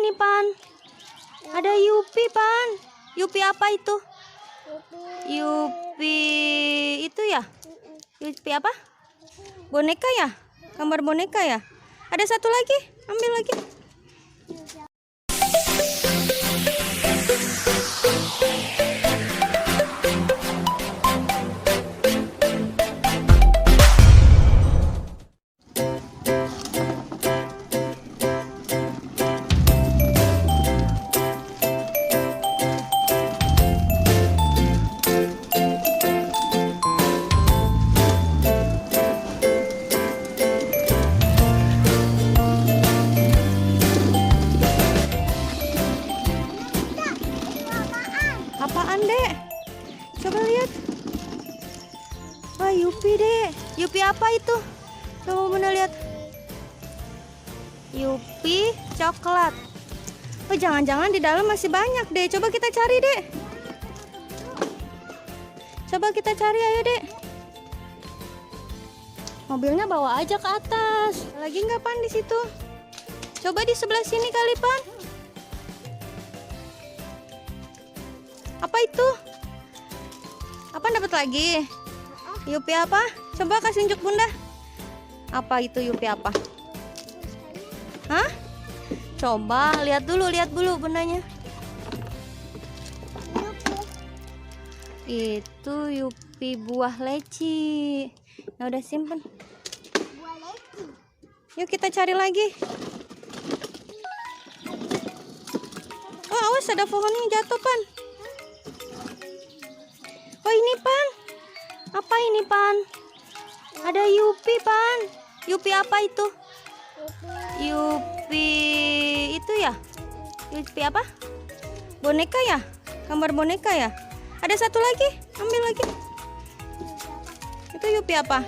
ini, Pan? Ada Yupi, Pan. Yupi apa itu? Yupi itu ya? Yupi apa? Boneka ya? Gambar boneka ya? Ada satu lagi, ambil lagi. Apaan, Dek? Coba lihat. Wah, Yupi, Dek. Yupi apa itu? Coba Bunda lihat. Yupi coklat. Oh, jangan-jangan di dalam masih banyak, Dek. Coba kita cari, Dek. Coba kita cari, ayo, Dek. Mobilnya bawa aja ke atas. Lagi nggak, Pan, di situ? Coba di sebelah sini kali, Pan. Apa itu? Apa dapat lagi? Yupi apa? Coba kasih unjuk Bunda. Apa itu Yupi apa? Hah? Coba lihat dulu Bundanya. Itu Yupi buah leci. Nah, udah simpen. Yuk kita cari lagi. Oh, awas ada pohonnya jatuh, Pan. Oh, ini, Pan. Apa ini, Pan? Ada Yupi, Pan. Yupi apa itu? Yupi itu ya? Yupi apa? Boneka ya? Gambar boneka ya? Ada satu lagi, ambil lagi. Itu Yupi apa?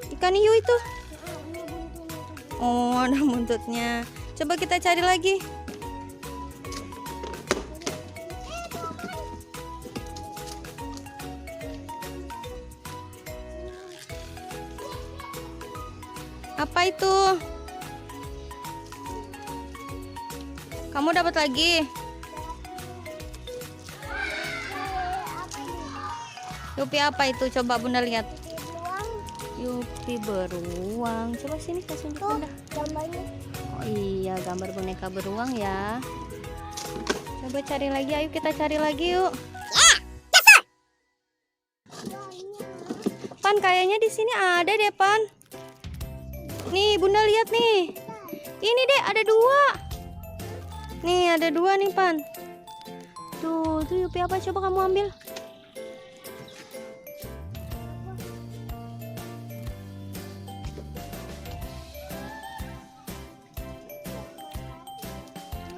Ikan hiu itu. Oh, ada buntutnya. Coba kita cari lagi. Apa itu? Kamu dapat lagi? Yupi apa itu? Coba Bunda lihat. Yupi beruang. Coba sini kasih unjuk Bunda. Gambarnya. Oh iya, gambar boneka beruang ya. Coba cari lagi, ayo kita cari lagi yuk. Pan, kayaknya di sini ada deh, Pan. Nih, Bunda lihat nih. Ini deh, ada dua. Nih, ada dua nih, Pan. Tuh Yupi apa? Coba kamu ambil.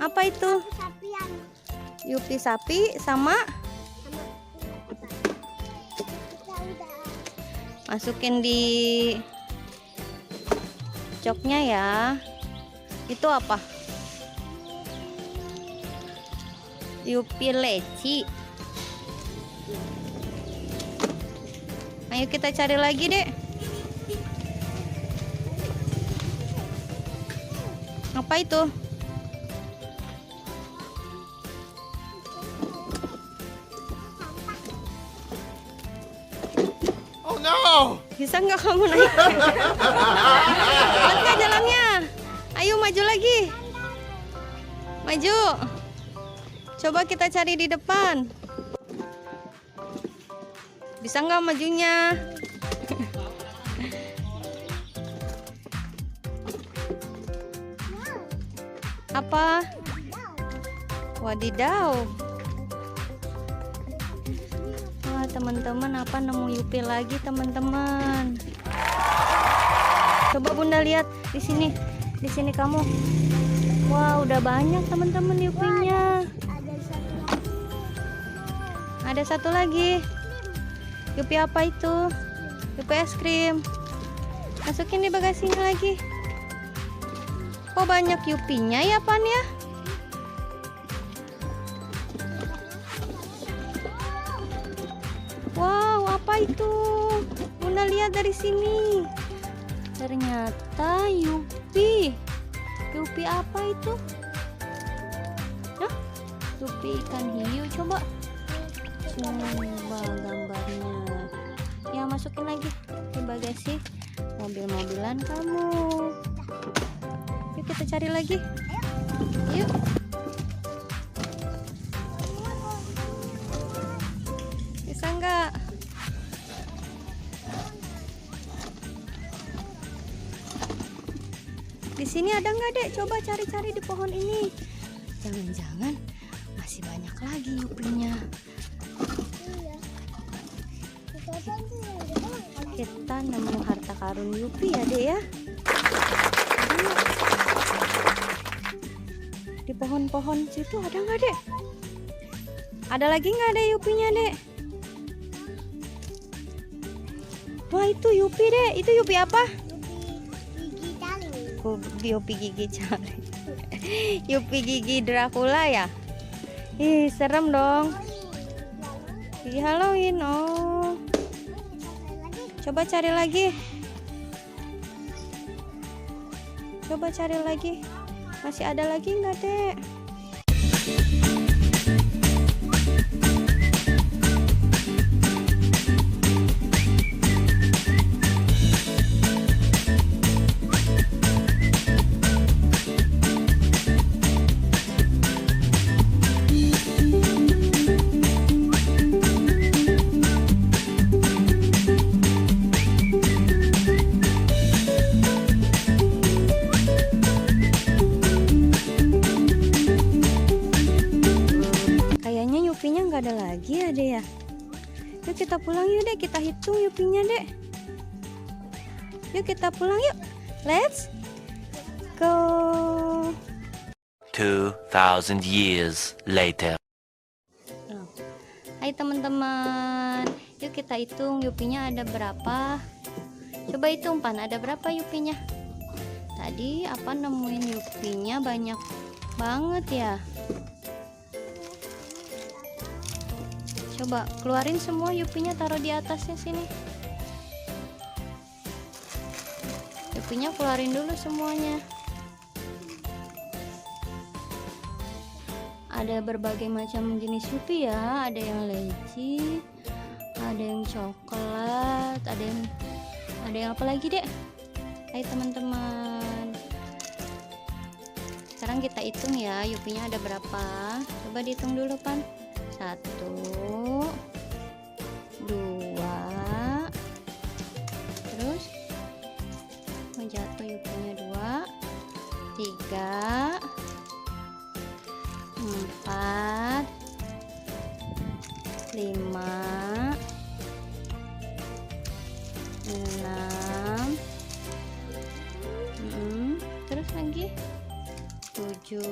Apa itu? Yupi sapi sama masukin di coknya ya. Itu apa? Yupi leci. Ayo kita cari lagi, Dek. Apa itu? Oh no! Bisa nggak kamu naik? Kuat nggak jalannya? Ayo maju lagi. Maju. Coba kita cari di depan. Bisa nggak majunya? Apa? Wadidaw. Wah, teman-teman, apa nemu Yupi lagi, teman-teman. Coba Bunda lihat di sini. Di sini kamu. Wah, udah banyak teman-teman Yupinya. Ada satu lagi. Yupi apa itu? Yupi es krim. Masukin di bagasinya lagi. Kok banyak Yupinya ya, Pan ya? Wow, apa itu? Bunda lihat dari sini. Ternyata Yupi. Yupi apa itu? Hah? Yupi ikan hiu. Coba gambarnya. Ya, masukin lagi di bagasi mobil-mobilan kamu. Yuk kita cari lagi. Yuk. Bisa nggak? Di sini ada nggak, Dek? Coba cari-cari di pohon ini. Jangan-jangan masih banyak lagi yupinya. Kita nemu harta karun yupi ya, Dek ya. Di pohon-pohon situ ada nggak, Dek? Ada lagi nggak ada yupinya, Dek? Wah, itu yupi, Dek. Itu yupi apa? Yupi gigi cari. Yupi gigi Dracula ya? Ih, serem dong. Gigi Halloween. Oh, coba cari lagi. Coba cari lagi. Masih ada lagi nggak, Dek? Yupinya nggak ada lagi ya, Dek ya. Yuk kita pulang yuk, Dek. Kita hitung yupinya, Dek. Yuk kita pulang yuk. Let's go. 2000 years later. Hai teman-teman, yuk kita hitung yupinya ada berapa. Coba hitung, Pan, ada berapa yupinya? Tadi apa nemuin yupinya banyak banget ya. Coba keluarin semua yupinya, taruh di atasnya sini. Yupinya keluarin dulu semuanya. Ada berbagai macam jenis yupi ya. Ada yang leci, ada yang coklat, ada yang apa lagi, Dek? Hai teman-teman. Sekarang kita hitung ya, yupinya ada berapa. Coba dihitung dulu, Pan. 1, 2, terus menjatuh yupinya 2, 3, 4, 5, 6, terus lagi 7,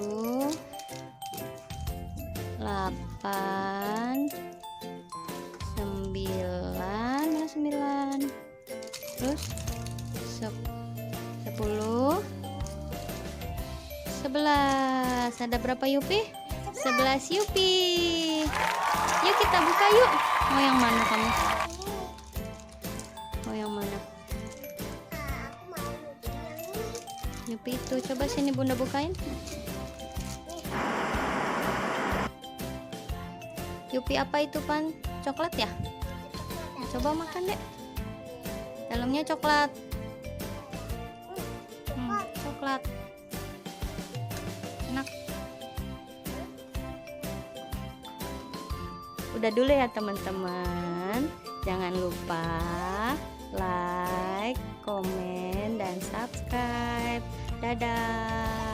8, 9, terus 10, 11. Ada berapa yupi? 11 yupi. Yuk kita buka yuk. Mau yang mana kamu? Mau yang mana? Yupi itu. Coba sini Bunda bukain. Yupi apa itu, Pan? Coklat ya? Coba makan, Dek. Dalamnya coklat. Coklat. Enak. Udah dulu ya teman-teman. Jangan lupa like, komen, dan subscribe. Dadah.